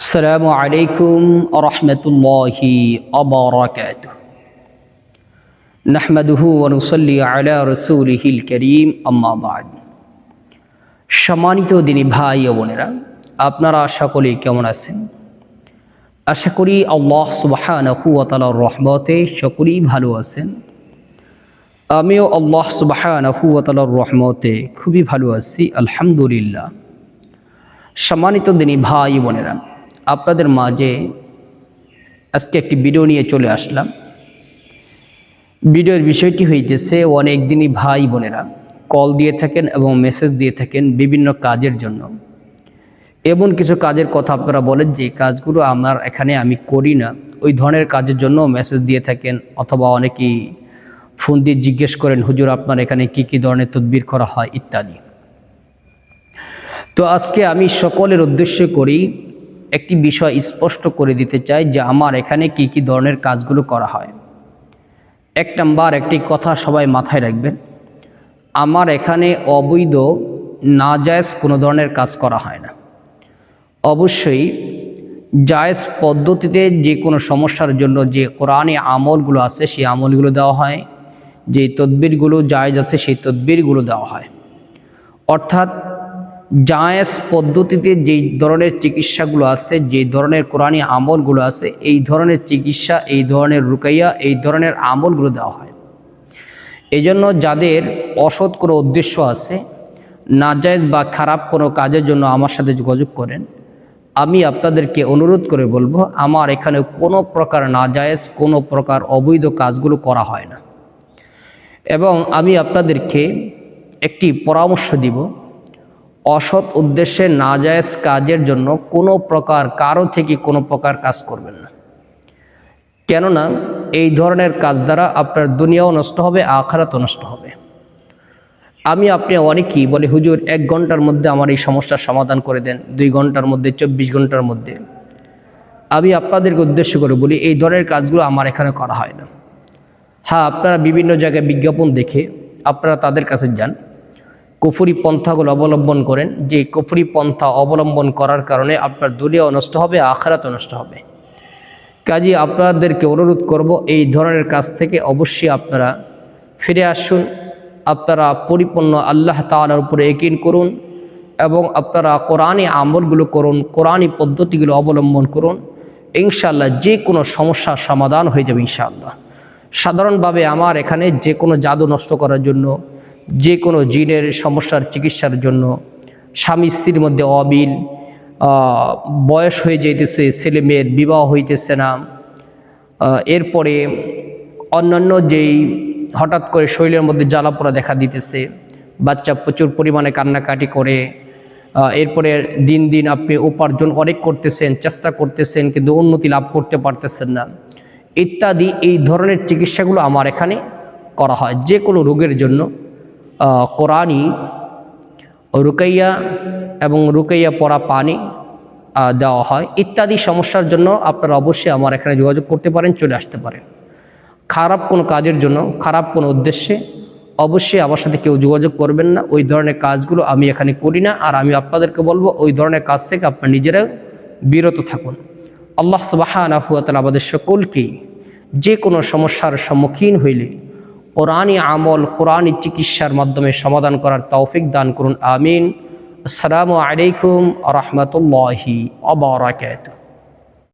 আসসালামু আলাইকুম ওয়া রাহমাতুল্লাহি ওয়া বারাকাতুহু। নাহমাদুহু ওয়া নুসাল্লি আলা রাসূলিহিল কারীম, আম্মা বা'দ। সম্মানিত দিনী ভাই ও বোনেরা, আপনারা সকলেই কেমন আছেন? আশা করি আল্লাহ সুবহানাহু ওয়া তাআলার রহমতে সকলেই ভালো আছেন। আমিও আল্লাহ সুবহানাহু ওয়া তাআলার রহমতে খুবই ভালো আছি, আলহামদুলিল্লাহ। সম্মানিত দিনী ভাই ও বোনেরা, আপনাদের মাঝে আজকে একটি ভিডিও নিয়ে চলে আসলাম। ভিডিওর বিষয়টি হইতেছে, অনেক দিনই ভাই বোনেরা কল দিয়ে থাকেন এবং মেসেজ দিয়ে থাকেন বিভিন্ন কাজের জন্য। এমন কিছু কাজের কথা আপনারা বলেন যে কাজগুলো আমার এখানে আমি করি না, ওই ধরনের কাজের জন্য মেসেজ দিয়ে থাকেন, অথবা অনেকেই ফোন দিয়ে জিজ্ঞেস করেন, হুজুর আপনার এখানে কি কি ধরনের তদবির করা হয় ইত্যাদি। তো আজকে আমি সকলের উদ্দেশ্য করি একটি বিষয় স্পষ্ট করে দিতে চাই যে আমার এখানে কি কি ধরনের কাজগুলো করা হয়। এক নাম্বার একটি কথা সবাই মাথায় রাখবেন, আমার এখানে অবৈধ নাজায়েজ কোনো ধরনের কাজ করা হয় না। অবশ্যই জায়েজ পদ্ধতিতে যে কোনো সমস্যার জন্য যে কোরআনে আমলগুলো আছে সেই আমলগুলো দেওয়া হয়, যে তদবিরগুলো জায়েজ আছে সেই তদবিরগুলো দেওয়া হয়। অর্থাৎ জায়েজ পদ্ধতিতে যেই ধরনের চিকিৎসাগুলো আছে, যে ধরনের কোরআনী আমলগুলো আছে, এই ধরনের চিকিৎসা, এই ধরনের রুকাইয়া, এই ধরনের আমলগুলো দেওয়া হয়। এই জন্য যাদের অসৎ কোনো উদ্দেশ্য আছে, নাজায়েজ বা খারাপ কোনো কাজের জন্য আমার সাথে যোগাযোগ করেন, আমি আপনাদেরকে অনুরোধ করে বলবো, আমার এখানে কোনো প্রকার নাজায়েজ, কোনো প্রকার অবৈধ কাজগুলো করা হয় না। এবং আমি আপনাদেরকে একটি পরামর্শ দিব, অসৎ উদ্দেশ্যে নাজায়েজ কাজের জন্য কোনো প্রকার কারো থেকে কোনো প্রকার কাজ করবেন না। কেননা এই ধরনের কাজ দ্বারা আপনার দুনিয়াও নষ্ট হবে, আখিরাতও নষ্ট হবে। আপনি অনেকেই বলে, হুজুর 1 ঘন্টার মধ্যে আমার এই সমস্যার সমাধান করে দেন, 2 ঘন্টার মধ্যে, 24 ঘন্টার মধ্যে। আমি আপনাদেরকে উদ্দেশ্য করে বলি, এই ধরনের কাজগুলো আমার এখানে করা হয় না। হ্যাঁ, আপনারা বিভিন্ন জায়গায় বিজ্ঞাপন দেখে আপনারা তাদের কাছে যান, কুফরি পন্থাগুলো অবলম্বন করেন, যে কুফরি পন্থা অবলম্বন করার কারণে আপনার দুনিয়াও নষ্ট হবে, আখিরাতও নষ্ট হবে। কাজেই আপনাদেরকে অনুরোধ করব, এই ধরনের কাজ থেকে অবশ্যই আপনারা ফিরে আসুন। আপনারা পরিপূর্ণ আল্লাহ তাআলার উপরে ইয়াকিন করুন এবং আপনারা কোরআনী আমলগুলো করুন, কোরআনী পদ্ধতিগুলো অবলম্বন করুন। ইনশাআল্লাহ যে কোনো সমস্যার সমাধান হয়ে যাবে ইনশাআল্লাহ। সাধারণভাবে আমার এখানে যে কোনো জাদু নষ্ট করার জন্য, যে কোনো জিনের সমস্যার চিকিৎসার জন্য, স্বামী স্ত্রীর মধ্যে অমিল, বয়স হয়ে যাইতেছে, ছেলে মেয়ের বিবাহ হইতেছে না, এরপরে অন্যান্য যেই হঠাৎ করে শরীরের মধ্যে জ্বালাপোড়া দেখা দিতেছে, বাচ্চা প্রচুর পরিমাণে কান্নাকাটি করে, এরপরে দিন দিন আপনি উপার্জন অনেক করতেছেন, চেষ্টা করতেছেন, কিন্তু উন্নতি লাভ করতে পারতেছেন না ইত্যাদি, এই ধরনের চিকিৎসাগুলো আমার এখানে করা হয়। যে কোনো রোগের জন্য কোরআনী রুকাইয়া এবং রুকাইয়া পড়া পানি দেওয়া হয় ইত্যাদি সমস্যার জন্য আপনারা অবশ্যই আমার এখানে যোগাযোগ করতে পারেন, চলে আসতে পারেন। খারাপ কোনো কাজের জন্য, খারাপ কোনো উদ্দেশ্যে অবশ্যই আমার সাথে কেউ যোগাযোগ করবেন না। ওই ধরনের কাজগুলো আমি এখানে করি না। আর আমি আপনাদেরকে বলবো, ওই ধরনের কাজ থেকে আপনারা নিজেরা বিরত থাকুন। আল্লাহ সুবহানাহু ওয়া তাআলা আমাদের সকলকেই যে কোনো সমস্যার সম্মুখীন হইলে কোরআনী আমল, কোরআনী চিকিৎসার মাধ্যমে সমাধান করার তৌফিক দান করুন, আমিন। আসসালামু আলাইকুম ওয়া রাহমাতুল্লাহি ওয়া বারাকাতুহু।